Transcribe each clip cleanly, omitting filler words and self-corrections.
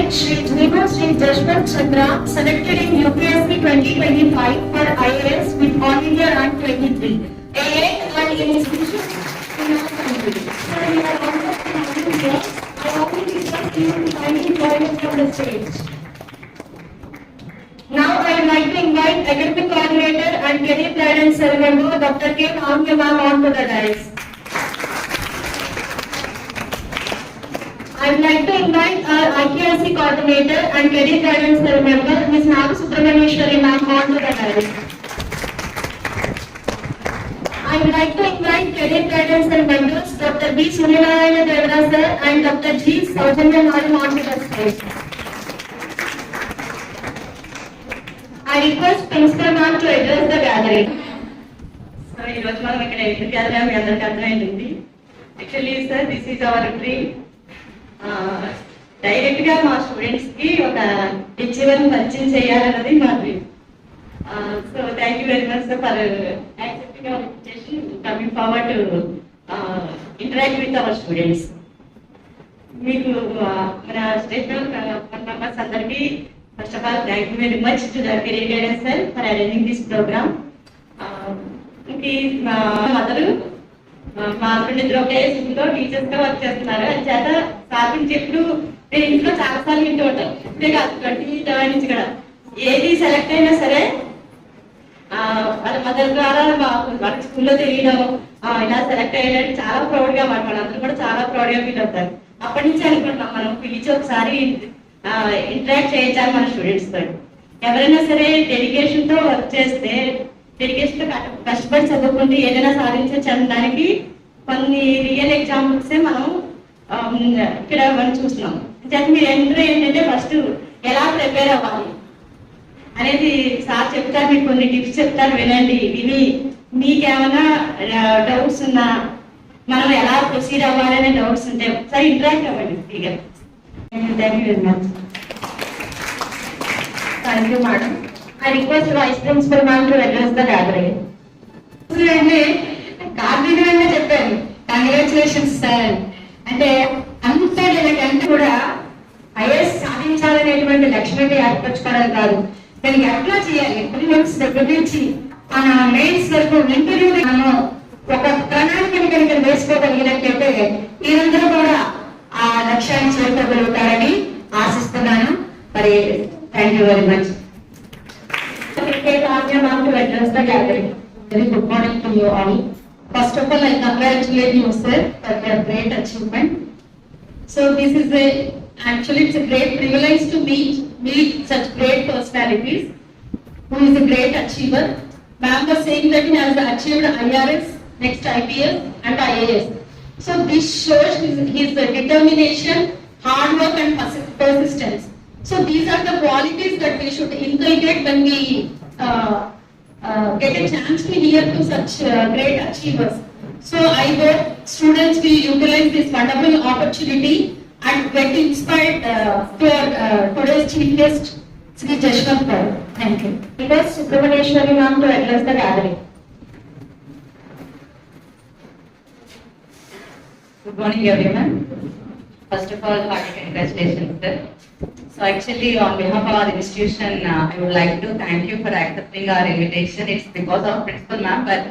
Shri Jnima Shri Jashwant Chandra, selected in UPSC 2025 for IAS with All India Rank 23, AA and in institution in our country. Sir, we are also having here. I only request you to kindly join us from the stage. Now I would like to invite Academic Coordinator and Career Guidance Cell Member Dr. K. Kamya ma'am onto the dais. I would like to invite our IQAC Coordinator and Career Guidance Cell Member Ms. Naga Subramanyeshwari ma'am onto the dais. I would like to invite Career Guidance Cell Members Dr. B. Suryanarayana Devara sir and Dr. G. Saujanya madam onto the stage. I request Principal ma'am to address the gathering. So, ఈ రోజు మనం ఇక్కడ ఎందుకు gather మీ అందరికీ అర్థమైంది. Actually sir this is our dream. Direct గా మా students కి ఒక అచీవర్ పరిచయం చేయాలన్నది మా dream. So thank you very much sir for accepting hour invitation, coming forward to interact with our students. మీకు మన స్టేట్ మెంబర్స్ అందరికీ first of all, thank you very much to the Career Guidance Cell for arranging this program. మా mother మా friend ఇద్దరు ఒకే స్కూల్లో teachers గా work చేస్తున్నారు. అని చేత సాధించి ఎప్పుడు నేను ఇంట్లో చాలా సార్లు వింటూ ఉంటాను. ఇప్పుడే కాదు 20 నుంచి కూడా ఏది సెలెక్ట్ అయినా సరే వాళ్ళ మదర్ ద్వారా వాళ్ళ స్కూల్లో తెలియడం ఇలా సెలెక్ట్ అయ్యాడని చాలా ప్రౌడ్ గా వాళ్ళందరూ కూడా చాలా ప్రౌడ్ గా ఫీల్ అవుతారు. అప్పటి నుంచి అనుకుంటున్నాం మనం పిలిచి ఒకసారి ఇంటరాక్ట్ చేయించాలి మన స్టూడెంట్స్ తో. ఎవరైనా సరే డెడికేషన్ తో వర్క్ చేస్తే, డెడికేషన్ తో కష్టపడి చదువుకుంటే ఏదైనా సాధించవచ్చు అనడానికి కొన్ని రియల్ ఎగ్జాంపుల్స్ మనం ఇక్కడ మనం చూస్తున్నాం. మీరు అందరూ ఏంటంటే ఫస్ట్ ఎలా ప్రిపేర్ అవ్వాలి అనేది సార్ చెప్తారు. మీకు కొన్ని టిప్స్ చెప్తారు, వినండి. విని మీకేమైనా డౌట్స్ ఉన్నా, మనం ఎలా ప్రొసీడ్ అవ్వాలనే డౌట్స్ ఉంటే ఒకసారి ఇంటరాక్ట్ అవ్వండి ఫ్రీగా. Thank you very much. Thank you, madam. I request Vice Principal ma'am to address the gathering. అంటే కార్తీకంగా చెప్పాను, కంగ్రాచులేషన్స్ సార్. అంటే అంత అంటే కూడా ఐఏఎస్ సాధించాలనేటువంటి లక్ష్యాన్ని ఏర్పరచుకోవడం కాదు, దానికి ఎట్లా చేయాలి ప్రిలిమ్స్ దగ్గర నుంచి మన మెయిన్స్ వరకు ఇంటర్వ్యూ ఒక ప్రణాళికని కనుక వేసుకోగలిగినట్లయితే మీరందరూ కూడా ఆ లక్ష్యాన్ని చేరుకోగలుగుతారని ఆశిస్తున్నాను. మరి thank you very much. To address the gathering. Very good morning to you all. First of all, I congratulate you, sir, for your great achievement. So this is actually it's a great privilege to meet such great personalities who is a great achiever. Ma'am was saying that he has achieved IRS, next IPS and IAS. So this shows his determination, hard work and persistence. So these are the qualities that we should inculcate when we get a chance to hear to such great achievers. So I hope students will utilize this wonderful opportunity and get inspired for today's chief guest, Sri Jashwant Sir. Thank you. Request Subramanyeshwari ma'am to address the gathering. Good morning, everyone. First of all, hearty congratulations, sir. So actually, on behalf of our institution, I would like to thank you for accepting our invitation. It's because of Principal ma'am, but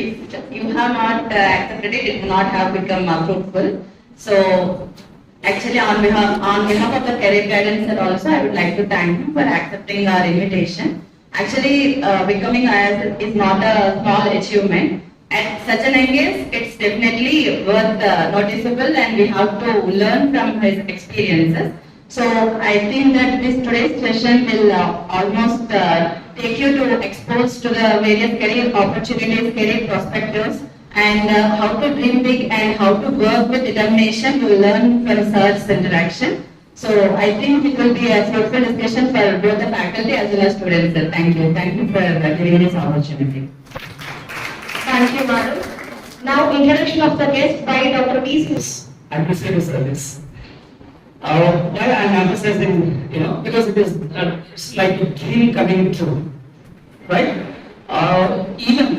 if you have not accepted it, it will not have become fruitful. So actually, on behalf of the Career Guidance Cell also, I would like to thank you for accepting our invitation. Actually, becoming IAS is not a small achievement. At such an young age, it's definitely worth noticeable, and we have to learn from his experiences. So I think that this today's session will almost take you to expose to the various career opportunities, career perspectives, and how to dream big and how to work with determination. You will learn from sir's interaction. So I think it will be a fruitful discussion for both the faculty as well as students. Sir. Thank you. Thank you for giving this opportunity. Thank you, madam. Now introduction of the guest by Dr. B. Appreciate service. Why I'm emphasizing, because it's like a dream coming true, right? Even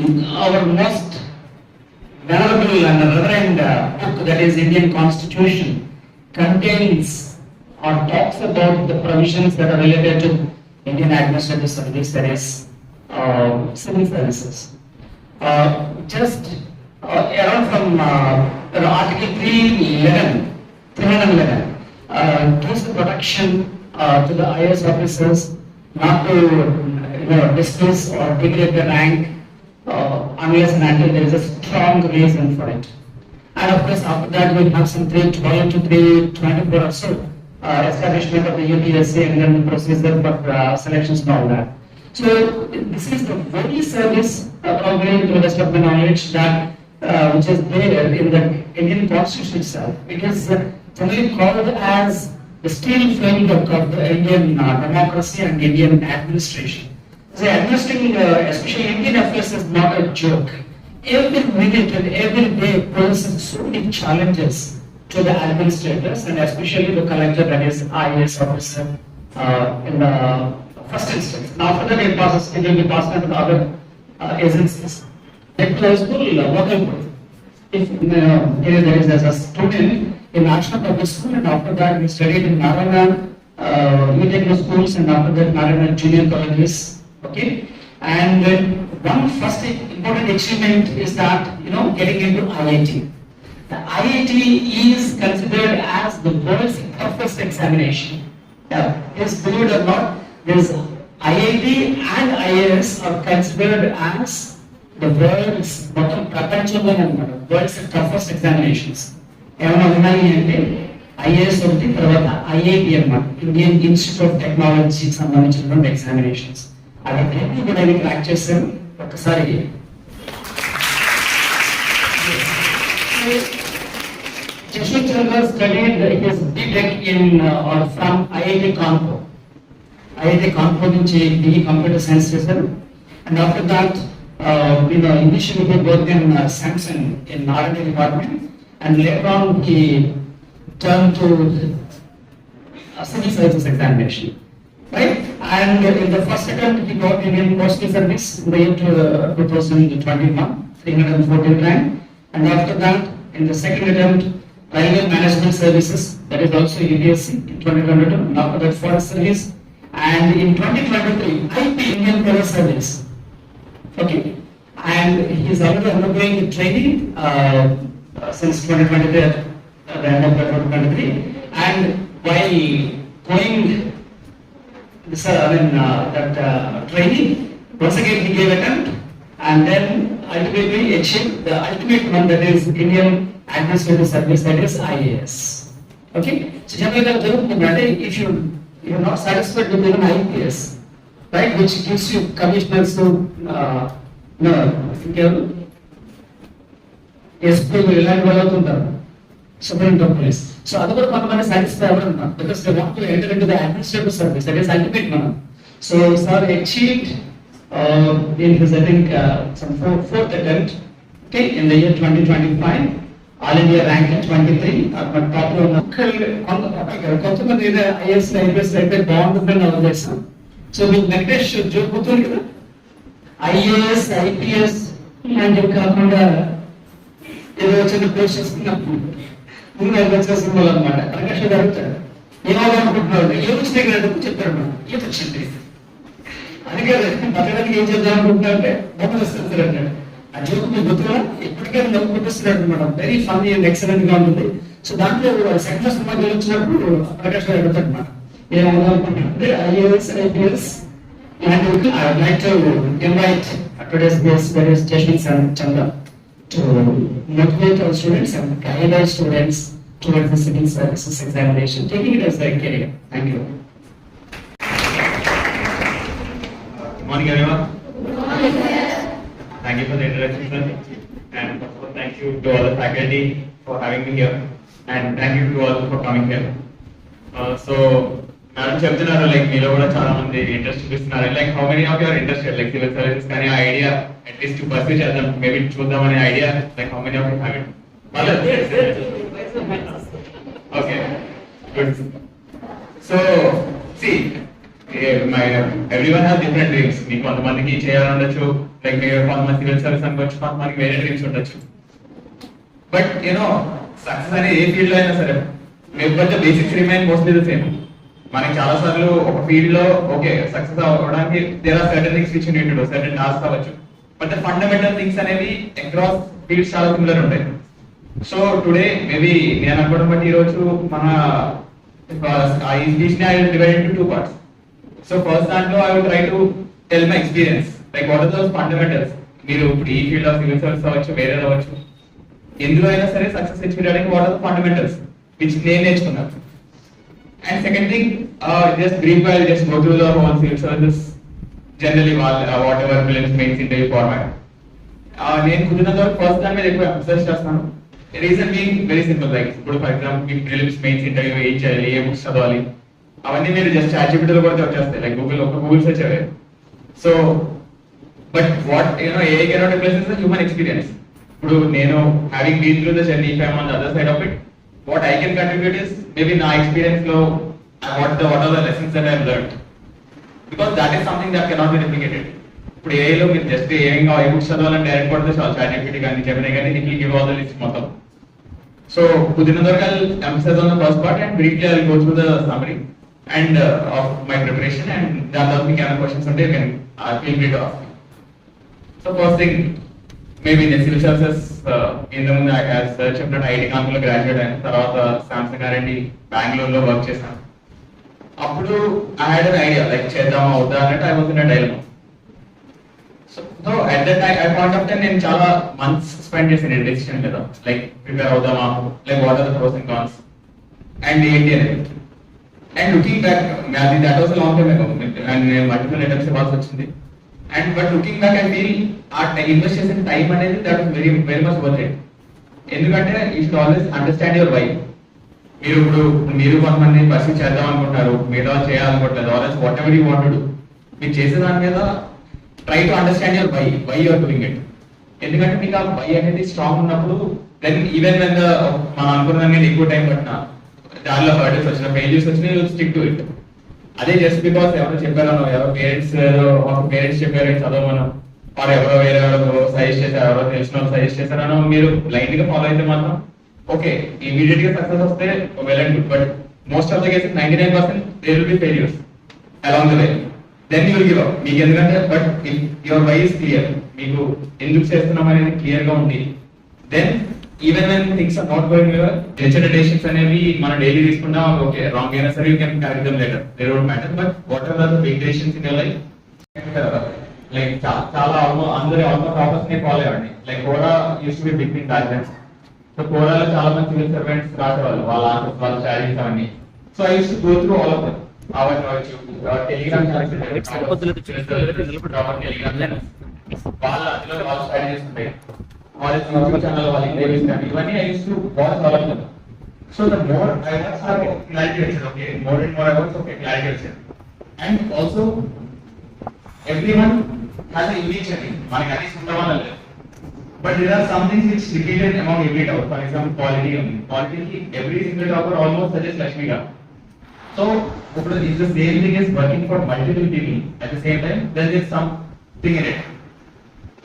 our most venerable and reverend book, that is Indian Constitution, contains or talks about the provisions that are related to Indian Administrative Service, that is civil services. Around from Article 311 gives the protection to the IAS officers not to dismiss or degrade the rank unless and until there is a strong reason for it. And of course, after that, we have some 312 to 324 or so establishment of the UPSC and then the procedure for selections and all that. So this is the only service, probably to the best of my knowledge, that which is there in the Indian Constitution itself. It is generally called as the steel framework of the Indian democracy and Indian administration. So administering, especially Indian affairs, is not a joke. Every minute and every day poses so many challenges to the administrators and especially the collector, that is IAS officer in the first instance. And after that, it will be passed on to the other agencies. If there is as a student in National Public School, and after that we studied in Narayana medium schools, and after that Narayana junior colleges. Okay, and one first important achievement is that getting into IIT. The IIT is considered as the world's toughest examination. Yes, believe it or not, this IIT and IAS are considered as the world's toughest examinations. ఏమైనా ఉన్నాయి అంటే IAS ఒకటి, తర్వాత IIT అన్నమాట, Indian institute of టెక్నాలజీకి సంబంధించినటువంటి examinations. అది రెండు కూడా నేను క్రాక్ చేశాను ఒకసారి. Jashwant Chandra studied his BTech from IIT Kanpur. IIT Kanpur నుంచి BE Computer Science చేశారు. And after that, initially he worked in Samsung in R&D department, and later on he turned to civil services examination, right? And in the first attempt he got Indian Postal Service in the year 2021, 314 rank, and after that in the second attempt Railway Management Services, that is also UPSC in 2022, and after that Forest Service, and in 2023 IP Indian Post Service. Okay, and he is already undergoing training since 2023, the end of 2023, and while going this that training, once again he gave attempt, and then ultimately achieved the ultimate one, that is Indian Administrative Service, that is IAS. Okay, so generally if you are not satisfied with even IPS, right, which gives you commissioners to SP ఇలాంటి వాళ్ళు అవుతుంటారు, supreme court police. So అది కూడా కొంతమంది satisfy అవ్వడం, because they want to enter into the administrative service, that is ultimate మనం. So sir achieved in his, I think, some fourth attempt, okay, in the year 2025, All India rank 23, but top లో ఉన్న కొంతమంది is IPS అయితే బాగుంటుందని ఉద్దేశం. So మీకు Venkatesh joke గుర్తుంది కదా, ఐఏఎస్ ఐపీఎస్ ఇలాంటివి కాకుండా ఏదో చిన్న కోర్స్ చేసుకున్నప్పుడు ముందు వచ్చేసిన వాళ్ళు అనమాట. ప్రకాష్ అడుగుతాడు, ఏమనుకుంటున్నాడు, ఏ వచ్చిన చెప్తాడు, ఈత వచ్చింది, అది కాదు బతకడానికి ఏం చేద్దాం అనుకుంటున్నా అంటే బొమ్మ వస్తుంది అన్నాడు. ఆ జోక్ మీకు గుర్తుగా ఇప్పటికైనా నవ్వు పుట్టిస్తున్నాడు అనమాట. వెరీ ఫన్నీ అండ్ ఎక్సలెంట్ గా ఉంటుంది. సో దాంట్లో సెకండ్ సినిమా వచ్చినప్పుడు ప్రకాష్ గారు అడుగుతాడు అనమాట, ఏమనుకుంటున్నాడు IAS IPS. And I would like to invite today's guest, that is Jashwant Chandra, to motivate our students and guide our students towards the civil services examination, taking it as their career. Thank you. Good morning, everyone. Good morning, sir. Thank you for the introduction, sir. And of course, thank you to all the faculty for having me here, and thank you to all for coming here. So, madam చెప్తున్నారు, like మీలో కూడా చాలా మంది interest చూపిస్తున్నారు. Like how many of your interested like civil services కానీ ఆ idea at least to pursue చేద్దాం, maybe చూద్దాం అనే idea, like how many of you have it? Okay, good. So see everyone have different dreams. మీకు కొంతమందికి చేయాలని ఉండొచ్చు, లైక్ మీరు కొంతమంది సివిల్ సర్వీస్ అనుకోవచ్చు, కొంతమందికి వేరే డ్రీమ్స్ ఉండొచ్చు. బట్ యూనో సక్సెస్ అనేది ఏ ఫీల్డ్ లో అయినా సరే but the basics remain mostly the same. మనకి చాలా సార్లు ఒక ఫీల్డ్ లో ఓకే సక్సెస్ అవ్వడానికి there are certain things which you need to do, certain task అవ్వచ్చు, బట్ ద ఫండమెంటల్ థింగ్స్ అనేవి అక్రాస్ ఫీల్డ్స్ చాలా సిమిలర్ ఉంటాయి. సో టుడే మేబీ నేను అనుకోవడం బట్టి ఈ రోజు మన ఈ స్పీచ్ ని I will divide into 2 parts. So first దాంట్లో I will try to tell my experience, like what are those fundamentals. మీరు ఇప్పుడు ఈ ఫీల్డ్ ఆఫ్ సివిల్ సర్వీస్ అవ్వచ్చు, వేరే అవ్వచ్చు, ఎందులో అయినా సరే సక్సెస్ అచీవ్ చేయడానికి what are the fundamentals which నేను నేర్చుకున్నాను. And second thing, just brief, I'll just go through the whole civil services generally whatever prelims mains interview format. నేను కుదిరినంత వరకు ఫస్ట్ దాని మీద ఎక్కువ ఎంఫసైజ్ చేస్తాను. Reason being very simple, like ఇప్పుడు for example మీ ప్రిలిమ్స్ మెయిన్స్ ఇంటర్వ్యూ ఏం చేయాలి, ఏ బుక్స్ చదవాలి, అవన్నీ మీరు జస్ట్ ChatGPT లో కొడితే వచ్చేస్తాయి, లైక్ గూగుల్ సెర్చ్ అవే. So but what AI cannot replace is the human experience. ఇప్పుడు నేను having been through the journey, if I'm on the other side of it, what I can contribute is maybe my experience lo what are the lessons that I have learned, because that is something that cannot be replicated. ఇప్పుడు AI లో మీరు just ఏంగా ఏ books చదవాలని direct కొడితే చాలు, ChatGPT కానీ Gemini కానీ it will give all the list మొత్తం. So కుదిరినంత వరకు I'll emphasize on the first part and briefly I'll go through the summary and of my preparation, and దాని తర్వాత మీకు ఏమైనా క్వశ్చన్స్ ఉంటే you can feel free to ask me. So first thing, maybe నేను civil services ఇంతకుముందు చెప్పినట్టు IT కంపెనీలో graduate అయిన తర్వాత సామ్సంగ్ R&D బెంగళూరులో వర్క్ చేశాను. అప్పుడు I had an idea, like చేద్దామా అవుతా అన్నట్టు I was in a dilemma. So at that point of time నేను చాలా మంత్స్ స్పెండ్ చేశాను డెసిషన్ మీద, లైక్ ప్రిపేర్ అవుదామా, like what are the pros and cons and ఏంటి అనేది. అండ్ లుకింగ్ బ్యాక్, అది that was long time ago, and నేను multiple attempts ఇవ్వాల్సి వచ్చింది. And but looking back, I feel our invest in time అనేది that is very much worth it. ఎందుకంటే you should always understand your why. మీరు కొంతమంది pursue చేద్దాం అనుకుంటారు, మిగతా చేయాలనుకుంటారు, or else whatever you want to do, మీరు చేసే దాని మీద try to understand your why you are doing it. ఎందుకంటే మీకు ఆ why అనేది స్ట్రాంగ్ ఉన్నప్పుడు then even when మనం అనుకున్న దాని మీద ఎక్కువ టైం పట్టినా, దానిలో హర్డల్స్ వచ్చిన, ఫెయిల్యూర్స్ వచ్చినా you will stick to it. అదే జస్ట్ బికాస్ ఎవరో చెప్పారనో, ఎవరో పేరెంట్స్ చెప్పారు చదవమనో, వారు ఎవరో వేరే ఎవరో సజెస్ట్ చేశారు, ఎవరో తెలిసిన వాళ్ళు సజెస్ట్ చేశారనో మీరు బ్లైండ్ గా ఫాలో అయితే మాత్రం ఓకే ఇమీడియట్ గా సక్సెస్ వస్తే well and good, but most of the cases 99% there will be failures along the way, then you will give up. మీకు ఎందుకంటే but if your why is clear, మీకు ఎందుకు చేస్తున్నాం అనేది క్లియర్ గా ఉంది, then even when things are not going your decisions అనేవి మనం డైలీ తీసుకున్నా ఓకే రాంగ్ అయినా సరే you can carry them later, they don't matter, but what are the big decisions in your life, like చాలా అందరూ almost offers ని follow అవ్వండి. Like Quora used to be big in back then. సో కోరాలో చాలా మంది సివిల్ సర్వెంట్స్ రాసేవాళ్ళు వాళ్ళ ఆన్సర్స్, వాళ్ళ స్ట్రాటజీస్ అవన్నీ. So I used to go through all of them. అవన్నీ వచ్చి టెలిగ్రామ్ వాళ్ళ అందులో వాళ్ళ స్ట్రాటజీస్ ఉంటాయి, వాళ్ళ యూట్యూబ్ ఛానల్ వాళ్ళ ఇంటర్వ్యూస్ కానీ ఇవన్నీ I used to watch all of them. So the more I watch clarity వచ్చింది, okay more and more I watch okay clarity వచ్చింది. And also everyone has a unique journey, మనకి అన్ని ఉండవాలని లేదు, but there are some things which repeated among every tower. For example, quality every single tower almost suggests Lakshmi garu. So if the same thing is working for multiple people at the same time, then there is something in it.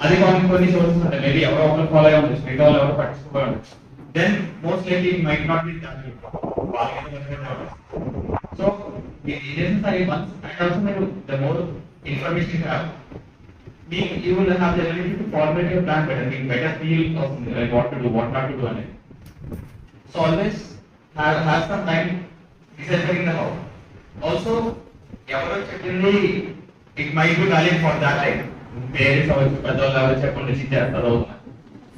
అది కొన్ని sources ఉంటాయి, maybe ఎవరో ఒకరు follow అయ్యి ఉండొచ్చు, మిగతా వాళ్ళు ఎవరో పట్టించుకోవాలి ఉండొచ్చు, then most likely it might not be that good. So the reasons are once, and also the more information you have, you will have the ability to formulate your plan better, make better feel of like what to do, what not to do on it. So always have some time researching the how. Also, it might be valid for that time. Parents also pedalava cheppandi chestadu,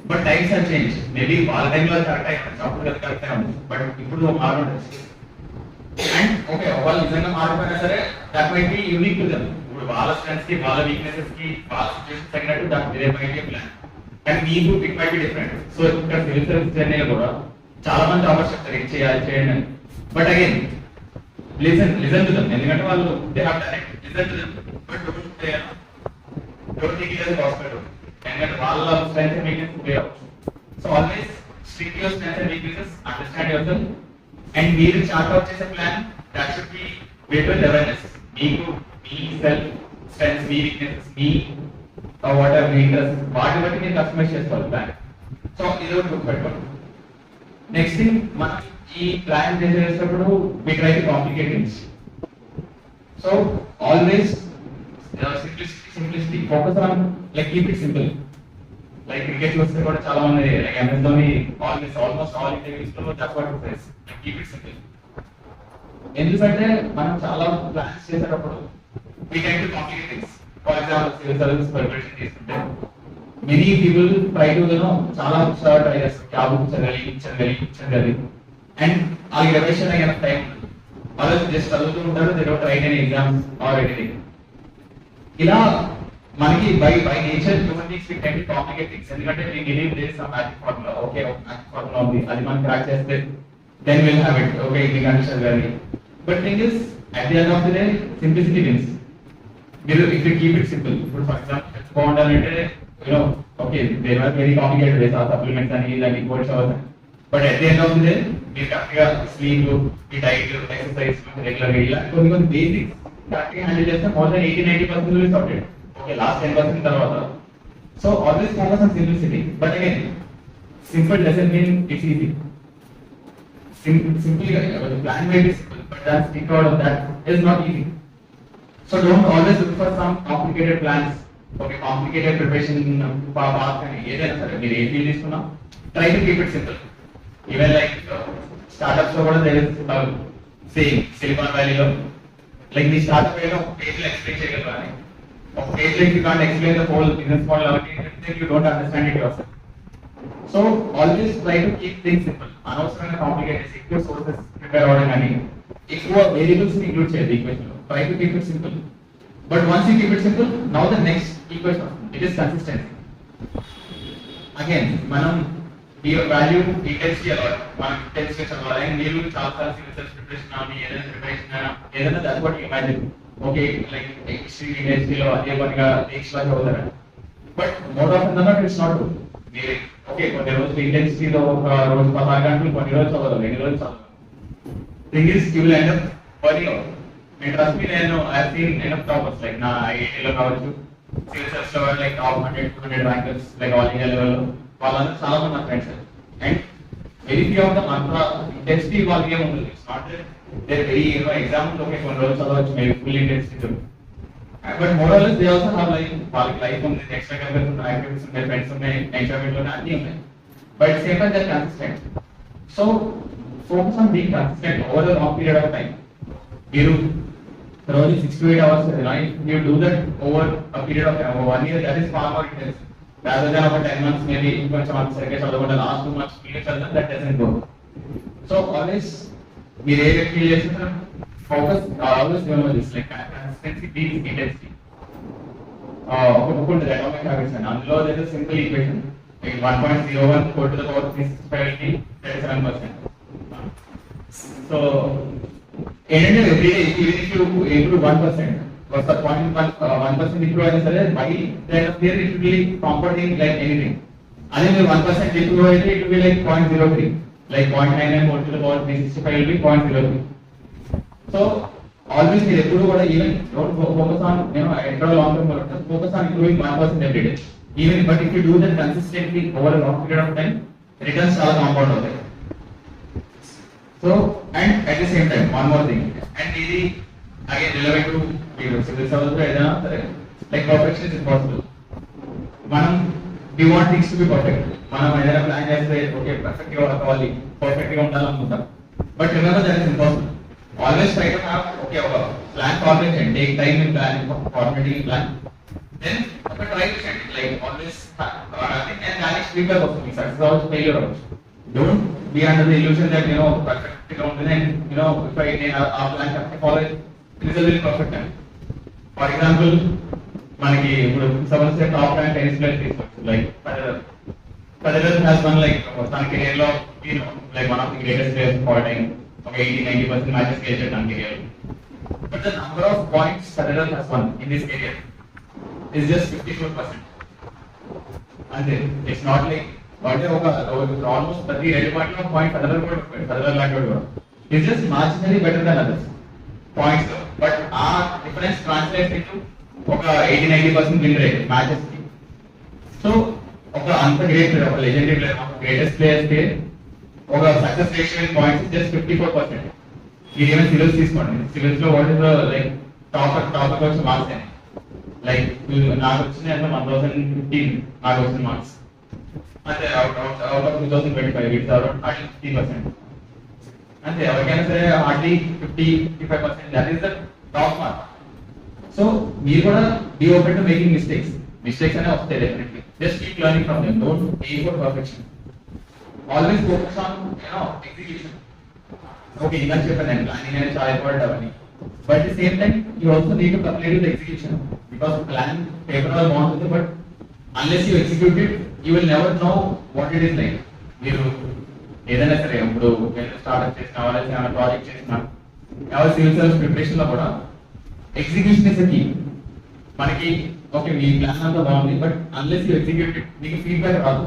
but times have changed. Maybe all time lo correct time, but ippudu maaru. And okay, all nijanga maarupoyina sare that might be unique to them. వాళ్ళ strengths కి, వాళ్ళ weaknesses కి, వాళ్ళ situation తగినట్టు దాని వేరే might be plan, కానీ మీకు it might be different. So ఇక్కడ సివిల్ సర్వీస్ జర్నీలో కూడా చాలా మంది ఆఫర్స్ చెప్తారు ఇది చేయాలి చేయండి అని, but again listen to them, ఎందుకంటే వాళ్ళు they have done it, listen to them, but don't take it as gospel, ఎందుకంటే వాళ్ళ స్ట్రెంగ్స్ అండ్ వీక్నెస్ ప్లే అవ్వచ్చు. So always stick your strengths and weaknesses, understand yourself, and మీరు chart out చేసే plan that should be based on awareness. మీకు మీ self strengths, మీ weaknesses, మీ what are మీ ఇంట్రెస్ట్, వాటిని బట్టి మీరు కస్టమైజ్ చేసుకోవాలి ప్లాన్. సో ఇది ఒకటి పెట్టుకోండి. నెక్స్ట్ థింగ్, మనం ఈ ప్లాన్ చేసేటప్పుడు we try to complicate things. So always simplicity. Focus on like keep it simple. Like cricket చూస్తే కూడా చాలా మంది like MS Dhoni almost all interviews లో that's what he says. Like, keep it simple. ఎందుకంటే మనం చాలా ప్లాన్స్ చేసేటప్పుడు we tend to complicate things. For example, civil service preparation తీసుకుంటే many people try to చాలా try చేస్తారు జాబ్ చదవాలి అండ్ ఆ రివిజన్ అయిన టైం వాళ్ళు జస్ట్ చదువుతూ ఉంటారు they don't write any exams or anything. ఇలా మనకి by nature human beings we tend to complicate things. ఎందుకంటే we believe there is some magic formula. Okay ఒక మ్యాజిక్ ఫార్ములా ఉంది, అది మనం క్రాక్ చేస్తే then we'll have it. Okay ఇది condition very. But thing is at the end of the day simplicity wins. మీరు if you keep it simple, ఇప్పుడు for example చెప్పుకోవాలంటే okay there were very complicated ways of supplements and ఇలా reports అవుతాయి. But at the end of the day మీరు కరెక్ట్గా sleep, మీ diet, exercise రెగ్యులర్గా ఇలా కొన్ని బేసిక్స్ కరెక్ట్గా హ్యాండిల్ చేస్తే more than 80-90% will sorted. Okay last 10% తర్వాత. So always focus on simplicity. But again simple doesn't mean it's easy. సింపుల్గా plan made is simple but that stick out of that is not easy. So don't always look for some complicated plans. Okay complicated preparation path అని ఏదైనా సరే మీరు ఏ field తీసుకున్నా try to keep it simple. Even like startups లో కూడా same silicon వ్యాలీలో like మీ startup ఏదో ఒక పేజ్ లో ఎక్స్ప్లెయిన్ చేయగలరు అని ఒక పేజ్ లో you can't explain the whole business model కాబట్టి you don't understand it yourself. So always try to keep things simple. అనవసరంగా కాంప్లికేటెడ్ ఎక్కువ సోర్సెస్ ప్రిపేర్ అవ్వడం కానీ ఎక్కువ వేరియబుల్స్ ఇంక్లూడ్ చేయదు ఈక్వేషన్ లో. Try to keep it simple. But once you keep it simple now the next equation it is consistency. Again మనం value details మనం details చదవాలి. మీరు చాలా సివిల్ ప్రిపరేషన్ కానీ ఏదైనా ప్రిపరేషన్ ఏదైనా that what you imagine. Okay like history ఇండస్ట్రీలో అదే పనిగా నెక్స్ట్ చదువుతారు. But more of that it's not true. మీరు ఓకే కొన్ని రోజులు ఇంటెన్సిటీలో ఒక రోజు 16 గంటలు కొన్ని రోజులు చదవాలి, ఎన్ని రోజులు చదవాలి. Thing is you will end up burning out. And trust me నేను I have seen enough toppers like నా ఐఐటీలో కావచ్చు, సివిల్ సర్వీస్ లో like top 100-200 rankers like all India లెవెల్లో వాళ్ళందరూ చాలా మంది నా friends. And very few of them అంత ఇంటెన్సిటీ వాళ్ళకి ఏమి ఉండదు. It's not there very exam okay కొన్ని రోజులు చదవచ్చు maybe full intensity. But more or less they also have life. వాళ్ళకి లైఫ్ ఉంది, ఎక్స్ట్రా కరికులర్ ఉన్నాయి, యాక్టివిటీస్ ఉన్నాయి, ఫ్రెండ్స్ ఉన్నాయి, ఎంజాయ్మెంట్ లోనే అన్నీ ఉన్నాయి. But same time they are consistent. So focus on being consistent over the long period of time. మీరు రోజు 6 to 8 hours you do that over a period of 1 year, that is far more intense. Rather than over 10 months, maybe కొంచెం అంత సరిగ్గా చదవకుండా last 2 months period చదవడం, that doesn't work. So always మీరు ఏ feel చేస్తున్నా focus always remember this, like consistency beats intensity. ఒక atomic habits అని అందులో there is a simple equation like 1.01 to the power 365 37%. So ఏంటంటే every day even if you improve 1%, ఒక 1% improve అయినా సరే by the end of the year it will be compounding like anything. అదే మీరు 1% improve అయితే it will be like 0.03, like 0.99 to the power 365 will be 0.03. So always మీరు ఎప్పుడు కూడా even don't focus on enter long term, focus on improving 1% every day. Even but if you do that consistently over a long period of time returns చాలా compound అవుతాయి. So and at the same time one more thing, and ఇది again relevant to civil service లో ఏదైనా సరే like perfection is impossible. మనం we want things to be perfect. మనం ఏదైనా plan చేస్తే ఓకే పర్ఫెక్ట్ గా వర్క్ అవ్వాలి, పర్ఫెక్ట్ గా ఉండాలనుకుంటాం. But remember that is impossible. Always try to have okay ఒక plan formation, take time in plan formatting plan, then ఒక try to set like always running and దానికి feedback వస్తుంది. Success అవ్వచ్చు, failure అవ్వచ్చు. Don't be under the illusion that perfect ground and if I our plan have to follow it is a very perfect time. For example, manaki ఇప్పుడు someone say top rank tennis player తీసుకోవచ్చు, like Federer has won like తన career లో like one of the greatest players of all time. Okay, 80-90% matches గెలిచాడు తన career లో. But the number of points Federer has won in this career is just 54%. And it's not like అంటే ఒక almost ప్రతి 2 పాయింట్ల point Federer లాంటి కూడా it's just marginally better than others points. But ఆ డిఫరెన్స్ ట్రాన్స్లేట్స్ ఇంటూ ఒక 80-90% win rate matches కి. So ఒక అంత గ్రేట్ ప్లేయర్, ఒక లెజెండరీ ప్లేయర్, ఒక గ్రేటెస్ట్ ప్లేయర్స్ కి ఒక success ratio in points just 54%. మీరు ఏమైనా సివిల్స్ తీసుకోండి, సివిల్స్ లో వాట్ ఇస్ లైక్ టాపర్ వచ్చి మార్క్స్ అని లైక్ నాకు వచ్చింది అంటే 1015 నాకు వచ్చిన మార్క్స్ అంటే అవుట్ ఆఫ్ 2025 ఇట్స్ అరౌండ్ 50%. అంతే ఎవరికైనా సరే hardly 50-55% that is the top mark. So మీరు కూడా be open to making mistakes అనే వస్తాయి definitely. Just keep learning from them, don't aim for perfection. Always focus on execution. Okay ఇందాక చెప్పాను నేను ప్లానింగ్ అనేది చాలా ఇంపార్టెంట్ అవన్నీ, but at the same time you also need to complete with execution. Because plan paper లో బాగుంటుంది, but unless you execute it you will never know what it is like. మీరు ఏదైనా సరే ఇప్పుడు స్టార్ట్అప్ చేసిన ఏమైనా ప్రాజెక్ట్ చేసిన ఎవరి సివిల్ సర్వీస్ ప్రిపరేషన్ లో కూడా ఎగ్జిక్యూషన్ ఇస్ కీ. మనకి ఓకే మీ ప్లాన్ అంతా బాగుంది, but unless you execute it మీకు ఫీడ్బ్యాక్ రాదు.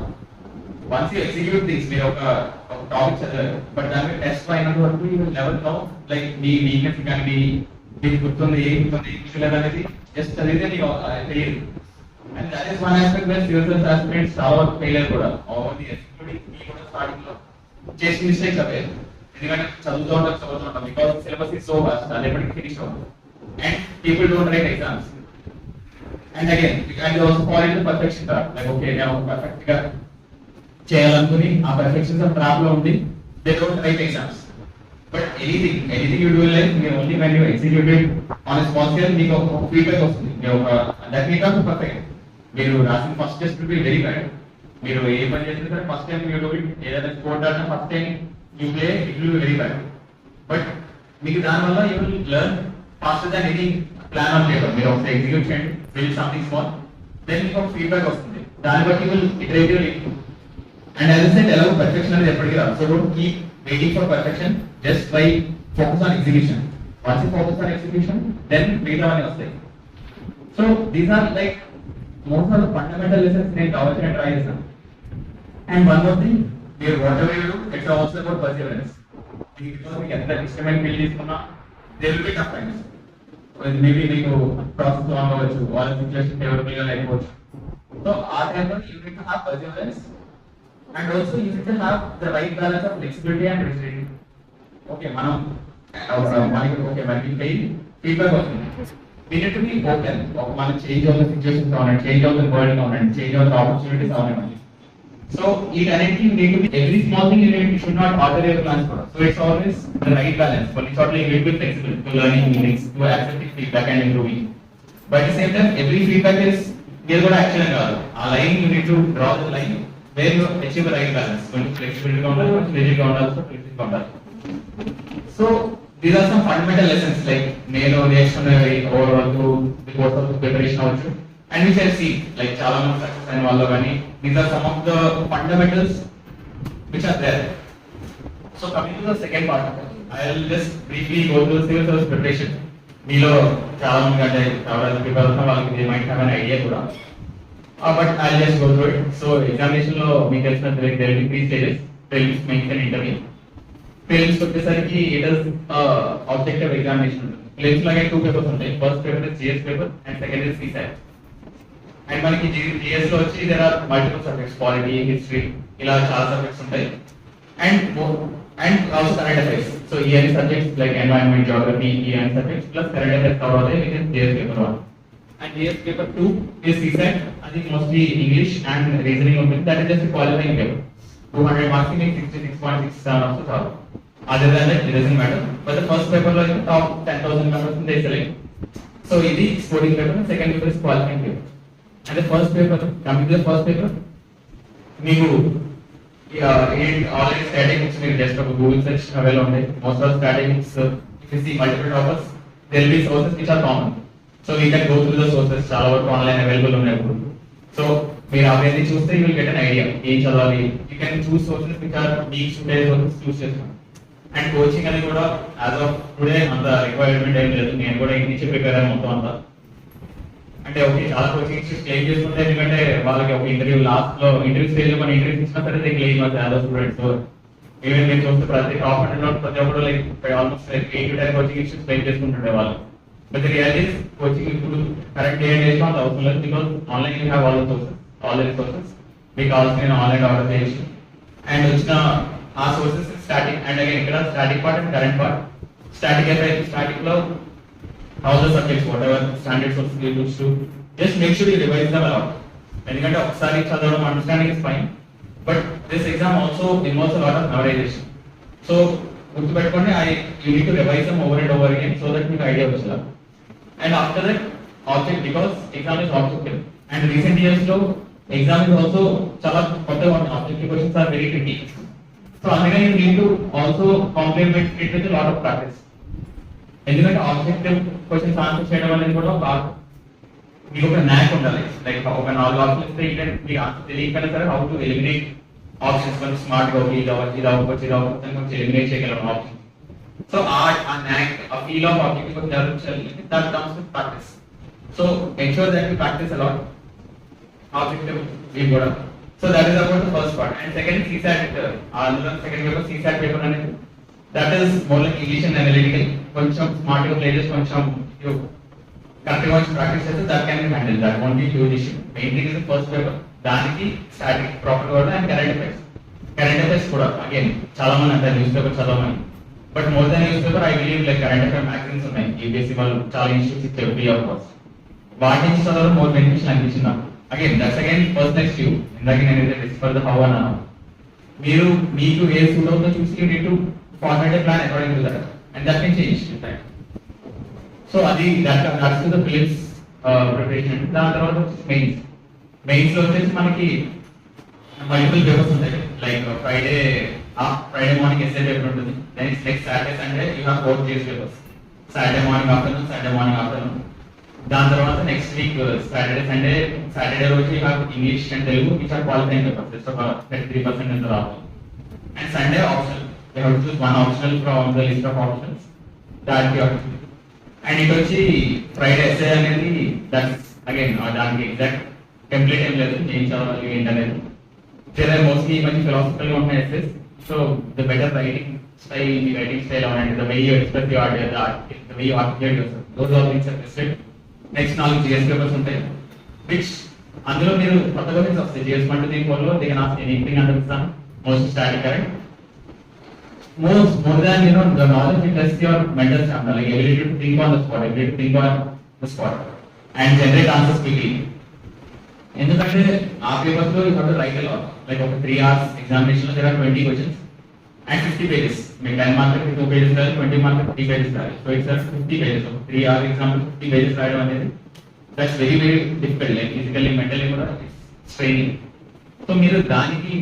వన్స్ యూ ఎగ్జిక్యూట్ థింగ్స్, మీరు ఒక టాపిక్ చదివారు బట్ దాని మీద టెస్ట్ అయినంత వరకు you will never no like me weakness కానీ మీకు గుర్తుంది ఏం గుర్తుంది అనేది జస్ట్ చదివితే నీకు తెలియదు. And that is one aspect where civil service aspirants చాలా వరకు ఫెయిల్ కూడా ఓవర్ ది ఇయర్స్. మీ కూడా స్టార్టింగ్ లో చేసిన మిస్టేక్స్ అవే, ఎందుకంటే చదువుతూ ఉంటాం because syllabus is so vast, అది ఎప్పటికీ ఫినిష్ అవ్వదు and people don't write exams. And again and also fall in to perfection trap. Like okay నేను పర్ఫెక్ట్ గా చేయాలనుకుని ఆ పర్ఫెక్షన్ ట్రాప్ లో ఉండి they don't write exams. But anything you do like మీరు only when you executed on a small scale మీకు ఒక feedback వస్తుంది. మీరు ఒక దట్ మీట్ ఆఫ్ పర్ఫెక్ట్. మీరు రాసిన first test will be very bad. మీరు ఏ పని చేసినా సరే first time you do it, ఏదైనా స్పోర్ట్ ఆడినా first time you play it will be very bad. But మీకు దానివల్ల you will learn faster than any plan on paper. మీరు ఒక ఎగ్జిక్యూట్ చేయండి, build something small, then మీకు ఒక ఫీడ్బ్యాక్ వస్తుంది, దాన్ని బట్టి will iteratively improve. And as I said, ఎలాగో పర్ఫెక్షన్ అనేది ఎప్పటికీ రాదు. So don't keep waiting for perfection, just try focus on execution. Once you focus on execution, then మిగతా అన్ని వస్తాయి. So these are like most of the fundamental lessons నేను cover చేయడానికి try చేశాను. And one more thing, మీరు whatever you do, it's also about perseverance. Because మీకు ఎంత ఇష్టమైన ఫీల్ తీసుకున్నా there will be tough times. Maybe మీకు ప్రాసెస్ లాంగ్ అవ్వచ్చు, వాళ్ళ సిచ్యువేషన్ ఫేవరబుల్ గా లేకపోవచ్చు. సో ఆ టైంలో you need to have Perseverance and also you need to have the right balance of flexibility and rigidity. Okay మనకి fail feedback వస్తుంది, we need to be open. మనం change అవుతున్న సిచ్యువేషన్స్ కావాలండి, change అవుతున్న వరల్డ్ కావాలండి, change అవుతున్న opportunities కావాలండి. So each anything need to be every small thing you should not alter your plans for. So it's always the right balance. But it's always you need to be flexible to learning new things, to accepting feedback and improving. But at the same time, every feedback is there got action and all. A line you need to draw the line where you achieve the right balance. When flexibility counter, rigid counter, also flexibility counter. So these are some fundamental lessons like నేను నేర్చుకున్నవి overall to the course of preparation also. And we shall see like చాలా మంది success అయిన వాళ్ళు కానీ these are some of the fundamentals which are there. So coming to the second part, I'll just briefly go through civil service preparation. మీలో చాలా మంది అంటే ఎవరైనా ప్రిపేర్ అవుతున్న వాళ్ళకి they might have an idea కూడా, but I'll just go through it. So examination లో మీకు తెలిసిన there will be 3 stages: prelims, mains and interview. Prelims వచ్చేసరికి it is objective examination. Prelims లాగే 2 పేపర్స్ ఉంటాయి. First paper is GS paper and second is CSAT. And మనకి GS లో వచ్చి there are multiple subjects, polity, history, ఇలా చాలా subjects ఉంటాయి. And also current affairs. So ఈ అన్ని సబ్జెక్ట్స్ లైక్ ఎన్వైరన్మెంట్, జియోగ్రఫీ, ఈ అన్ని subjects plus current affairs cover అవుతాయి with GS paper 1. And GS paper 2 is CSAT. అది మోస్ట్లీ ఇంగ్లీష్ అండ్ రీజనింగ్ ఉంటుంది. That is just qualifying paper. 200 marks కి 66.67 వస్తే చాలు. Other than that it doesn't matter. But the first paper లో top 10,000 members they select. So ఇది scoring paper, second paper is qualifying paper. And the first paper, coming to the first paper, మీకు already statistics మీరు just ఒక Google search available ఉంటాయి. Most of statistics if you see multiple toppers there will be sources which are common. So we can go through the sources, చాలా వరకు online available ఉన్నాయి ఇప్పుడు. So మీరు అవన్నీ చూస్తే you will get an idea ఏం చదవాలి. You can choose sources which are మీకు సూటెడ్ సోర్సెస్ చూస్ చేసుకోండి. అండ్ కోచింగ్ అనేది కూడా యాజ్ ఆఫ్ టుడే అంత రిక్వైర్మెంట్ ఏం లేదు. నేను కూడా ఇంటి నుంచి ప్రిపేర్ అయ్యాను మొత్తం అంతా. అంటే ఓకే చాలా కోచింగ్ ఇన్స్టిట్యూట్స్ క్లెయిమ్ చేసుకుంటే, ఎందుకంటే వాళ్ళకి ఒక ఇంటర్వ్యూ లాస్ట్ లో ఇంటర్వ్యూ స్టేజ్ లో మన ఇంటర్వ్యూ ఇచ్చినా సరే క్లెయిమ్ యాజ్ స్టూడెంట్స్. ఈవెన్ మీరు చూస్తే ప్రతి టాప్ 100 ప్రతి ఒక్కరు like almost 8 to 10 coaching institutes claim చేసుకుంటుండే వాళ్ళు. బట్ రియాలిటీ కోచింగ్ ఇప్పుడు కరెక్ట్ ఏ డేస్ లో అంత అవసరం లేదు. Because online you have all the sources, all the resources. మీకు కావాల్సిన ఆన్లైన్ ఆర్డర్ చేయొచ్చు. అండ్ వచ్చిన ఆ సోర్సెస్ స్టాటిక్ అండ్ అగైన్ ఇక్కడ static part and current part. Static అయితే స్టాటిక్ లో all the subjects whatever standard sources you use to just make sure you revise them a lot. ఎందుకంటే ఒకసారి చదవడం understanding is fine, but this exam also involves lot of memorisation. So గుర్తుపెట్టుకోండి, you need to revise them over and over again so that మీకు idea వచ్చేలా. And after that object, because exam is objective and recent years లో exam is also చాలా కొత్తగా ఉంటుంది. Objective questions are very tricky. So అందుకని you need to also complement it with lot of practice. ఎందుకంటే objective questions answer చేయడం అనేది కూడా మీకు ఒక న్యాక్ ఉండాలి. లైక్ ఒక 4 ఆప్షన్స్ ఇస్తే మీకు ఆన్సర్ తెలియకపోయినా సరే హౌ టు ఎలిమినేట్ ఆప్షన్స్ కొంచెం స్మార్ట్ గా ఇది అవ్వచ్చు కొంచెం ఎలిమినేట్ చేయగలం ఆప్షన్. సో ఆ న్యాక్, ఆ ఫీల్ ఆఫ్ ఆబ్జెక్టివ్ కొంచెం develop that comes with practice. So ensure that you practice a lot objective ఇవి కూడా. So that is about the first part. And second CSAT, అందులో సెకండ్ పేపర్ CSAT పేపర్ అనేది that is more like English and analytical. కొంచెం smart గా play చేసి కొంచెం correct గా కొంచెం ప్రాక్టీస్ చేస్తే that can be handle. That won't be huge issue. Main thing is the first paper. దానికి స్టాటిక్ ప్రాపర్ కూడా అండ్ కరెంట్ అఫైర్స్ కూడా అగైన్ చాలా మంది అంటారు న్యూస్ పేపర్ చదవమని, but more than news paper I believe like current affair magazines ఉన్నాయి EBSC వాళ్ళు చాలా ఇన్స్టిట్యూట్స్ ఇచ్చారు ఫ్రీ ఆఫ్ కాస్ట్. వాటి నుంచి చదవడం మోర్ బెనిఫిషియల్ అనిపించింది నాకు. Again that's again personal view. ఇందాక నేను ఫర్ ద హౌ అన్నాను, మీరు మీకు ఏ సూట్ అవుతుందో చూసి you need to format a plan according to that and that can change with time. So అది దట్స్ ద ప్రిలిమ్స్ ప్రిపరేషన్. దాని తర్వాత మెయిన్స్ లో వచ్చేసి మనకి మల్టిపుల్ పేపర్స్ ఉంటాయి. Like Friday morning SA paper ఉంటుంది. Next Saturday Sunday you have 4 GS papers. Saturday morning afternoon. దాని తర్వాత నెక్స్ట్ వీక్ సాటర్డే రోజు you have English and Telugu which are qualifying papers. Just ఒక 33% ఎంత రావాలి. And Sunday optional. You have to choose one optional from the list of options that you have to. And ఇటు వచ్చి Friday SA అనేది that's again దానికి exact template ఏం లేదు, ఏం చదవాలి ఏంటనేది. దేర్ మోస్ట్లీ మంచి ఫిలాసఫికల్ గా ఉన్నాయి essays. So the better writing style అవునండి, the way you express your idea, the way you articulate yourself, those all things are tested. Next 4 GS papers ఉంటాయి విచ్ అందులో మీరు కొత్త క్వశ్చన్స్ వస్తాయి. GS 1 to 3 4 లో they can ask anything under the sun, most static current. More than the knowledge, it tests your mental stamina, like ability to think on the spot, and generate answers quickly. ఎందుకంటే ఆ papers లో you have to write a lot. Like ఒక 3 hours examination లో there are 20 questions and 50 pages. మీకు 10 మార్కులకి 2 pages రాయాలి, 20 మార్కులకి 3 pages రాయాలి. So it's 50 pages. 3 hour exam 50 pages రాయడం అనేది that's very difficult. Like physically mentally కూడా స్ట్రెయినింగ్. సో మీరు దానికి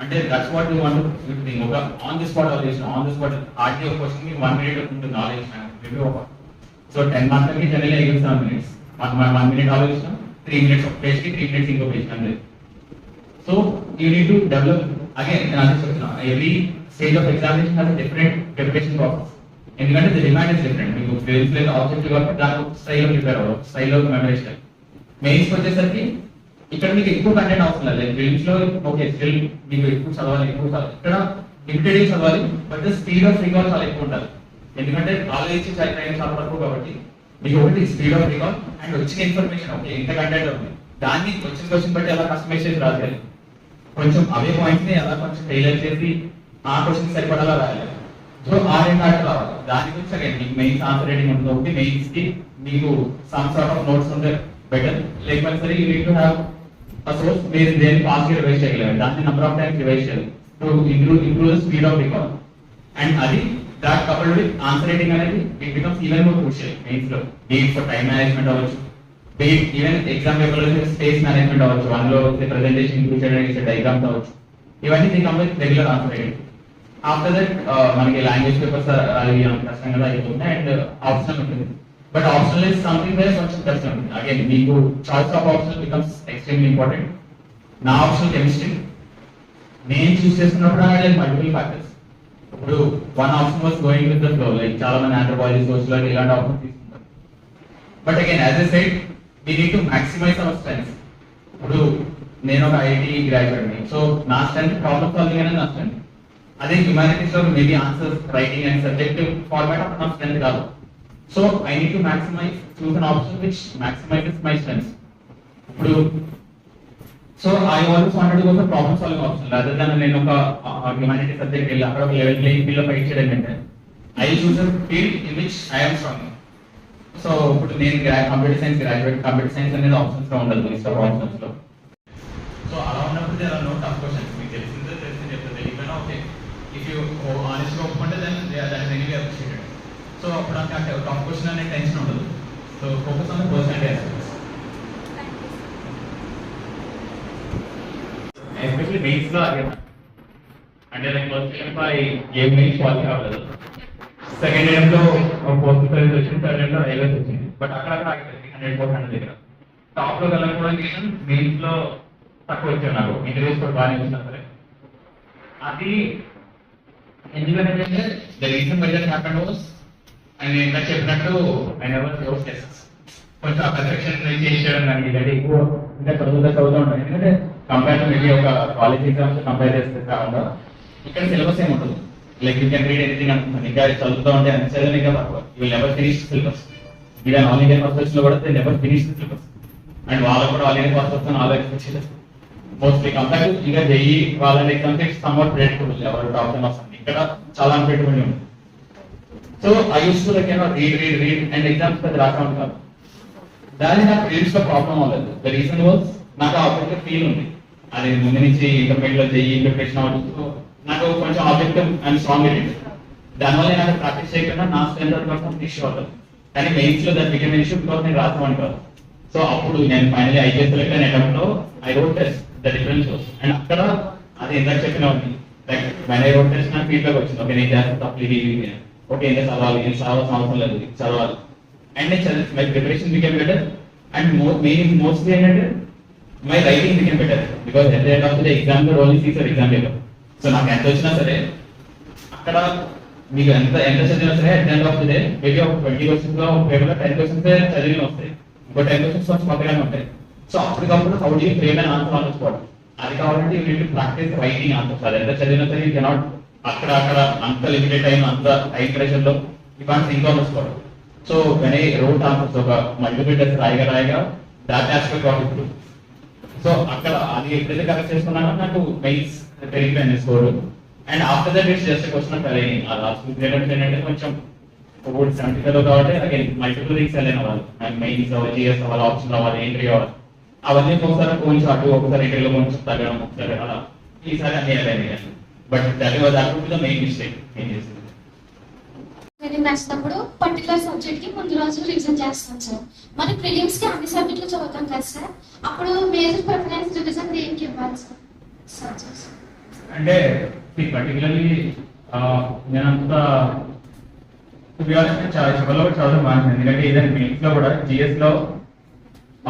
అంటే that's what you want to think. ఒక ఆన్ ది స్పాట్ హార్డ్లీ ఒక క్వశ్చన్ మీకు 1 minute ఉంటుంది ఆలోచించిన మేబీ ఒక. సో 10 మార్కులకి జనరల్లీ 7 minutes. 1 minute ఆలోచించాం, 3 minutes ఒక పేజ్ కి, 3 minutes ఇంకో పేజ్ అంటే. So you need to develop. Again నేను అదే చెప్తున్నా, every stage of examination has a different preparation process. ఎందుకంటే ది డిమాండ్ ఇస్ డిఫరెంట్. మీకు ఫిలిమ్స్ లేదా ఆబ్జెక్టివ్ కాబట్టి దాని స్టైల్లో ప్రిపేర్ అవ్వాలి, స్టైల్లో మెమరైజ్ చేయాలి. మెయిన్స్ వచ్చేసరికి ఇక్కడ మీకు ఎక్కువ కంటెంట్ అవసరం లేదు. ఫిలిమ్స్ లో ఓకే స్టిల్ మీకు ఎక్కువ చదవాలి. ఇక్కడ లిమిటెడ్ చదవాలి, but the speed of recall చాలా ఎక్కువ ఉండాలి. ఎందుకంటే ఆలోచించి టైం చాలా తక్కువ కాబట్టి మీకు ఒకటి స్పీడ్ ఆఫ్ రికాల్ అండ్ వచ్చిన ఇన్ఫర్మేషన్ ఓకే ఇంత కంటెంట్ ఉంది, దాన్ని వచ్చిన క్వశ్చన్ బట్టి ఎలా కస్టమైజ్ చేసి రాయాలి. కొంచెం అవే పాయింట్స్ ని ఎలా కొంచెం టైలర్ చేసి ఆ క్వశ్చన్ సరిపడాలా రాయాలి. సో ఆ 2 ఆటలు రావాలి. దాని గురించి అగైన్ మీకు మెయిన్స్ ఆన్సర్ రైటింగ్ ఉంటుంది. ఒకటి మెయిన్స్ కి మీకు సమ్ సార్ట్ ఆఫ్ నోట్స్ ఉంటే బెటర్. లేకపోతే సరే you need to have source మీరు దేన్ని ఫాస్ట్ గా రివైజ్ చేయగలరు, దాన్ని నెంబర్ ఆఫ్ టైమ్స్ రివైజ్ చేయాలి to improve the speed of recall. And అది that coupled with answer writing అనేది it becomes even more crucial mains లో. బీట్ ఫర్ టైం మేనేజ్మెంట్ అవ్వచ్చు, బీట్ ఈవెన్ ఎగ్జామ్ పేపర్ లో space management అవ్వచ్చు, అందులో presentation include చేయడానికి diagrams అవ్వచ్చు. ఇవన్నీ the come with regular answer writing. After that మనకి లాంగ్వేజ్ పేపర్స్ అవి కష్టం కదా అయిపోతున్నాయి అండ్ ఆప్షనల్ ఉంటుంది. But optional is something where కొంచెం కష్టం. Again, మీకు choice of optional becomes extremely important. నా optional chemistry నేను చూస్ చేసుకున్నప్పుడు I had multiple factors. ఇప్పుడు one option was going with the flow, like చాలా మంది anthropology, sociology ఇలాంటి options తీసుకుంటారు. But again, as I said, we need to maximize our strengths. ఇప్పుడు నేను ఒక IIT గ్రాడ్యుయేట్ ని, సో నా స్ట్రెంత్ ప్రాబ్లమ్ సాల్వింగ్ అనేది నా స్ట్రెంత్. అదే హ్యుమానిటీస్ లో maybe answers writing and subjective format of నా స్ట్రెంత్ కాదు. So I need to choose an option which maximizes my strengths. ఇప్పుడు So I always wanted to go for problem solving option rather than నేను ఒక humanity subject వెళ్ళి అక్కడ ఒక level playing field లో fight చేయడం అంటే I choose field in which I am strong. So ఇప్పుడు నేను computer science graduate, computer science అనేది ఆప్షన్స్ లో ఉండదు లిస్ట్ ఆఫ్ ఆప్షన్స్ లో. సో అలా ఉన్నప్పుడు there are no tough questions. మీకు తెలిసిందే చెప్తే తెలియకపోయినా ఓకే, ఇఫ్ యూ ఆనెస్ట్ గా ఒప్పుకుంటే then that is anyway appreciated. So అప్పుడు అంటే టఫ్ క్వశ్చన్ అనే టెన్షన్ ఉండదు. So focus on the personality aspects. Especially mains లో అడిగాను అంటే like first time I game mains qualify అవ్వలేదు. సెకండ్ ఇయర్ లో పోస్ట్ సర్వీస్ వచ్చింది, థర్డ్ ఇయర్ లో రైల్వేస్ వచ్చింది. బట్ అక్కడక్కడ ఆగిపోయింది 100% దగ్గర. టాప్ లో వెళ్ళకపోవడానికి మెయిన్స్ లో తక్కువ వచ్చాయి నాకు, ఇంటర్వ్యూస్ కూడా బాగానే వచ్చినా సరే. అది ఎందుకంటే the reason why that happened was and నేను ఇంకా చెప్పినట్టు ఐ నెవర్ క్లోజ్ టెస్ట్స్. కొంచెం ఆ పర్ఫెక్షన్ చేసేయడం కానీ ఇలాంటి ఎక్కువ ఇంకా చదువుతూ ఉంటాను. ఎందుకంటే కంపేర్ టు మేబీ ఒక కాలేజ్ ఎగ్జామ్స్ కంపేర్ చేస్తే కాకుండా ఇక్కడ సిలబస్ ఏమి ఉండదు. Like you can read anything అనుకుంటాను. ఇంకా చదువుతూ ఉంటే అన్ని చదివిన ఇంకా తక్కువ. You will never finish syllabus. Even all India first లో కూడా they never finish the syllabus. And వాళ్ళకు కూడా ఆల్ ఇండియా ఫస్ట్ వస్తాను all expect mostly compare to ఇంకా జేఈ వాళ్ళ ఎగ్జామ్స్ ఇట్స్ సమ్వాట్ ప్రెడిక్టబుల్. ఎవరు టాప్ 10 వస్తుంది, ఇక్కడ చాలా అన్ప్రెడిక్టబుల్ ఉంది. So I used to like read and exams పెద్ద రాసా ఉంటాను. దాని నాకు రీడ్స్ లో ప్రాబ్లం అవ్వలేదు. ద రీజన్ వాజ్ నాకు ఆబ్జెక్టివ్ ఫీల్ ఉంది. అది ముందు నుంచి ఇంటర్మీడియట్ లో జేఈ ప్రిపరేషన్ అవ్వచ్చు, నాకు కొంచెం ఆబ్జెక్టివ్ అండ్ స్ట్రాంగ్ ఎడిట్. దానివల్ల నాకు ప్రాక్టీస్ చేయకుండా నా స్ట్రెంత్ కోసం ఇష్యూ అవ్వదు. కానీ మెయిన్స్ లో దాని బికమ్ ఇష్యూ బికాస్ నేను రాసామని కాదు. సో అప్పుడు నేను ఫైనలీ ఐపీఎస్ సెలెక్ట్ అయిన అటెంప్ట్ లో I wrote test the difference. And అక్కడ అది ఎంత చెప్పినా ఉంది like when I wrote test నాకు ఫీడ్బ్యాక్ వచ్చింది. ఓకే నేను చేస్తాను తప్పు ఇది ఓకే ఇంకా చదవాలి, నేను చదవాల్సిన అవసరం లేదు, చదవాలి. అండ్ నేను చదివి my preparation became better. And mostly ఏంటంటే my writing became better because at the end of the exam లో only sees exam paper. So నాకు ఎంత వచ్చినా సరే అక్కడ మీకు ఎంత చదివినా సరే at the end of the day maybe ఒక 20 క్వశ్చన్స్ లో పేపర్ 10 క్వశ్చన్స్ చదివి వస్తాయి, ఇంకో 10 క్వశ్చన్స్ కొత్తగానే ఉంటాయి. సో అప్పటికప్పుడు how do you frame and answer ఆలోచుకోవడం. అది కావాలంటే you need to practice writing answers. అది ఎంత చదివినా సరే యూ కెనాట్ అక్కడ అంత లిమిటెడ్ టైం అంత టైం ప్రెషర్ లో యూ కాంట్ థింక్ ఆలోచుకోవడం. So when I wrote answers ఒక మల్టిపుల్ టెస్ట్ రాయగా that aspect of it. So అక్కడ అది ఎప్పుడైతే కరెక్ట్ చేసుకున్నానో నాకు మెయిన్స్ పెరిగిపోయింది score. And after that it's just question కలిగింది. ఆ లాస్ట్ 2 అటెంప్ట్స్ ఏంటంటే కొంచెం 75 కాబట్టి అగైన్ మల్టిపుల్ థింగ్స్ వెళ్ళిన వాళ్ళు నాకు మెయిన్స్ అవ్వాలి, జిఎస్ అవ్వాలి, ఆప్షన్ అవ్వాలి, ఎంట్రీ అవ్వాలి. అవన్నీ ఒకసారి కొంచెం అటు ఒకసారి ఎంట్రీలో కొంచెం తగ్గడం ఒకసారి అలా ఈసారి అన్ని వెళ్ళాయి. But that would the main mistake నేను చేసింది. నేను నచ్చినప్పుడు పర్టికులర్ సబ్జెక్ట్ కి ముందు రోజు రివిజన్ చేస్తాను సార్. మరి ప్రిలిమ్స్ కి అన్ని సబ్జెక్టులు చదువుతాం కదా సార్, అప్పుడు మేజర్ ప్రిఫరెన్స్ రివిజన్ దేనికి ఇవ్వాలి సార్? అంటే పర్టికులర్లీ నేనంతా చివరిలో చదవడం మానేసాను. ఎందుకంటే ఏదైనా మెయిన్స్ లో కూడా జిఎస్ లో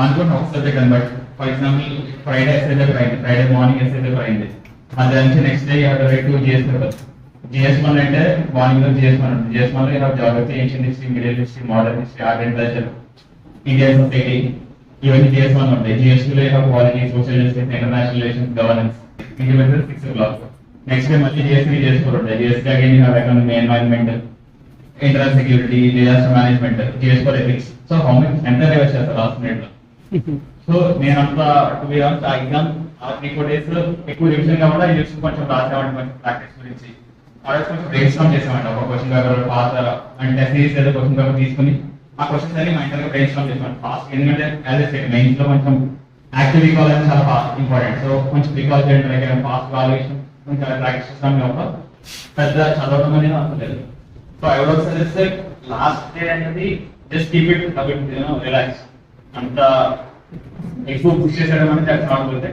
అనుకున్న ఒక సబ్జెక్ట్ అని. But for example Friday S A paper అయింది, ఫ్రైడే మార్నింగ్ ఎస్ఏ పేపర్ అయింది. అది నుంచి next day write to G S paper. GS1 అంటే మార్నింగ్ లో GS1 ఉంటుంది. GS1 లో ఇలా geography, ancient history, middle history, modern history, art and culture, Indian society, ఇవన్నీ GS1 ఉంటాయి. GS2 లో ఇలా polity, social justice, international relations, governance, ఇది వచ్చేసి 6 బ్లాక్స్. నెక్స్ట్ డే మళ్ళీ GS3, GS4 ఉంటాయి. GS3 again you have economy, environment, internal security, disaster management, GS4 ethics. So how many ఎంత reverse చేస్తారు లాస్ట్ మినిట్ లో. సో నేనంతా ఆ ఎగ్జామ్ 3-4 డేస్ ఎక్కువ రివిజన్ కాబట్టి ఆ యూస్ కొంచెం రాసేవాడిని, కొంచెం ప్రాక్టీస్ గురించి కొంచెం బ్రెయిన్ స్టార్మ్ చేసామండి. ఒక క్వశ్చన్ పేపర్ పాత అంటే సిరీస్ ఏదో క్వశ్చన్ పేపర్ తీసుకుని ఆ క్వశ్చన్స్ అన్ని మా ఇంటర్ బ్రెయిన్ స్టార్మ్ చేసామండి ఫాస్ట్. ఎందుకంటే యాజ్ ఎ మెయిన్స్ లో కొంచెం యాక్టివ్ రికాల్ అనేది చాలా ఇంపార్టెంట్. సో కొంచెం రికాల్ చేయడం ఫాస్ట్ వాల్యుయేషన్ కొంచెం ప్రాక్టీస్ చేస్తాం ఒక పెద్ద చదవడం అనేది అవ్వలేదు. So I would suggest last day అనేది జస్ట్ కీప్ ఇట్ రిలాక్స్. అంత ఎక్కువ పుష్ చేసేయడం అనేది చాలా బాగుంటుంది.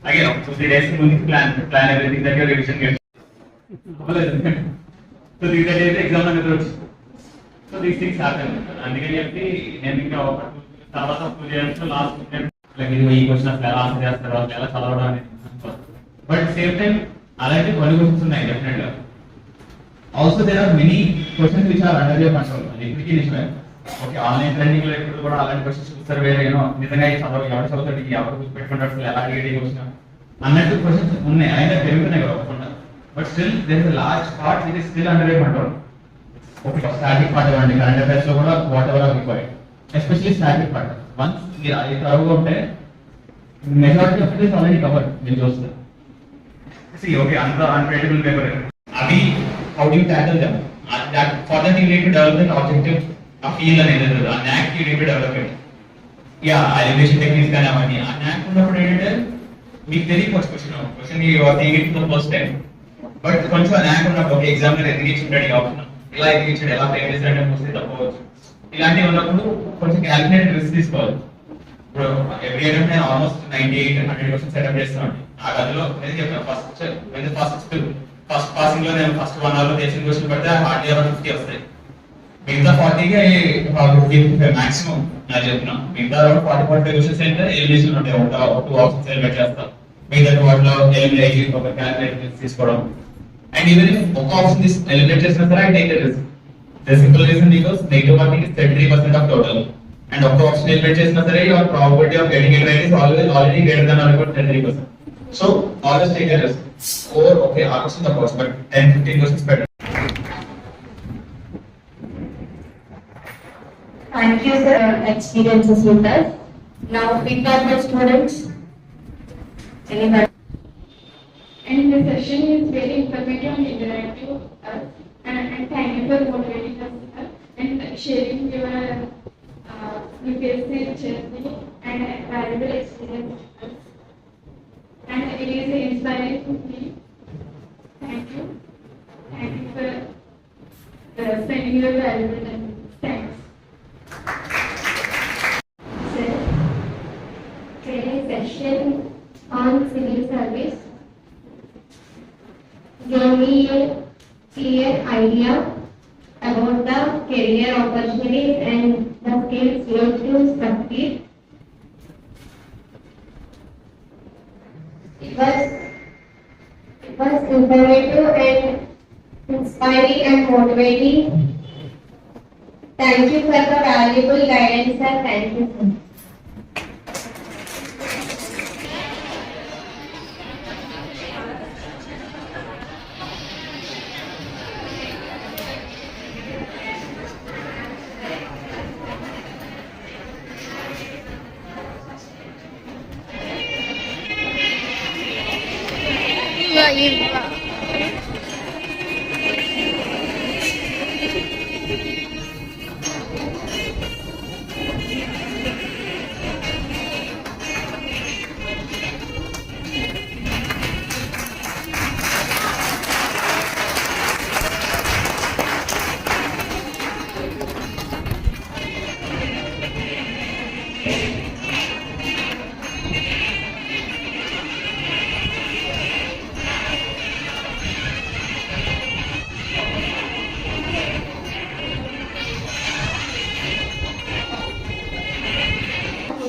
అగైన్ 2-3 days ముందు ప్లాన్ ఎవ్రీథింగ్ దగ్గర రివిజన్ చేస్తాం. సో దీని ఎగ్జామ్ అనేది వచ్చింది. So these things happen. అందుకని చెప్పి నేను ఇంకా ఒక తర్వాత 2 days లాస్ట్ ఈ క్వశ్చన్ అసలు ఎలా ఆన్సర్ చేస్తారు, వాళ్ళు ఎలా చదవడం అనేది. బట్ సేమ్ టైం అలాంటి కొన్ని క్వశ్చన్స్ ఉన్నాయి డెఫినెట్ గా. Also there are many questions which are under your control. అది ఇప్పటికీ నిజమే. ఓకే ఆన్లైన్ ట్రైనింగ్ లో ఇప్పుడు కూడా అలాంటి క్వశ్చన్స్ చూస్తారు. వేరే నిజంగా ఎవరు చదువుతాడు, ఎవరు పెట్టుకుంటారు, అసలు ఎలా అడిగేది క్వశ్చన్ అన్నట్టు క్వశ్చన్స్ ఉన్నాయి. అయినా పెరుగుతున్నాయి కదా ఒప్పుకుండా. But still, there is a large part which is still under your control. Okay, static part ఇవ్వండి, కరెంట్ అఫైర్స్ లో కూడా whatever are required, especially static part. Once మీరు అది తరువు ఉంటే majority of it is already covered with those. See, okay, unpredictable paper. Abhi, how do you tackle them? That for that you need to develop an objective, a feel and another. A knack you need to develop it. Yeah, elimination techniques can have any. A knack ఉన్నప్పుడు ఏంటంటే మీకు తెలియదు first question you are thinking it for first time. But కొంచెం ఆ knack ఉన్నప్పుడు ఒక exam లో ఎందుకు ఇచ్చింటాడు ఈ ఆప్షన్, ఇలా ఎందుకు ఇచ్చాడు, ఎలా ఫ్రేమ్ చేశాడంటే మోస్ట్లీ తప్పవచ్చు. ఇలాంటివి ఉన్నప్పుడు కొంచెం క్యాల్కులేటెడ్ రిస్క్ తీసుకోవాలి. ఇప్పుడు ఎవ్రీ అటెంప్ట్ నేను ఆల్మోస్ట్ 98-100% సెటప్ చేస్తున్నాను. ఆ గదిలో నేను చెప్పాను ఫస్ట్ పాసింగ్ లో నేను ఫస్ట్ 1 hour లో చేసిన క్వశ్చన్ పడితే హార్డ్లీ 50 వస్తాయి. మిగతా 40కి మాక్సిమం నేను చెప్తున్నాను. మిగతా 40-45 క్వశ్చన్స్ అయితే ఎలిమినేషన్ ఉంటాయి. 2 ఆప్షన్స్ ఎలిమినేట్ చేస్తాం. మిగతా వాటిలో ఎలిమినేట్ ఒక క్యాల్కులేటర్ తీసుకోవడం. అండ్ ఈవెన్ ఒక ఆప్షన్ ఎలిమినేట్ చేసినా సరే I take the risk. The simple reason because negative marking is 33% of total. And of course, eliminate chesna sare, your probability of getting it right is already greater than or equal to 33%. So always take a risk. Or okay, almost in the course, but 10-15% better. Thank you, sir, experiences with us. Now, feedback by students. Anybody? And the session is very informative and interactive. And thank you for motivating us and sharing your UPSC journey and valuable experience. And it is inspiring to me. Thank you. Thank you for spending your valuable time. Thanks. Sir, today's session on civil service gave me a clear idea about the career opportunities and the skills needed to succeed. It was informative and inspiring and motivating. Thank you for the valuable guidance, sir. Thank you, sir.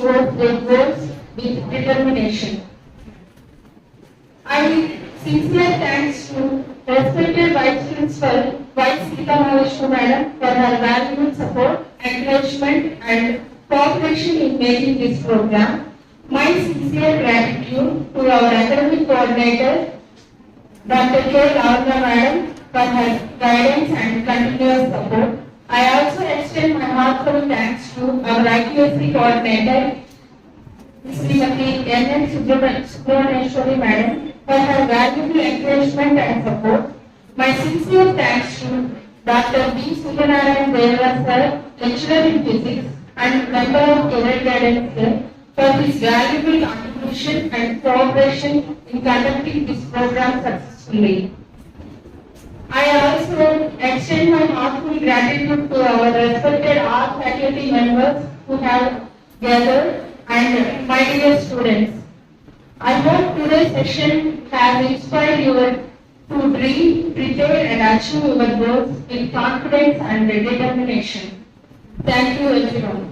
Towards their goals with determination. I sincere thanks to respected Vice Principal Vice Sita Maharashtra Madam for her valuable support, encouragement and cooperation in making this program. My sincere gratitude to our academic coordinator Dr. K. Lavanya Madam for her guidance and continuous support. I also extend my heartfelt thanks to our IQSC coordinator, Srimati N.N. Subramanyeshwari Madam, for her valuable encouragement and support. My sincere thanks to Dr. B. Subbanarayan Deva Sir, lecturer in physics and member of career guidance sir, for his valuable contribution and cooperation in conducting this program successfully. I also extend my heartfelt gratitude to our respected art faculty members who have gathered and my dear students. I hope today's session has inspired you to dream, prepare and achieve your goals with confidence and determination. Thank you everyone.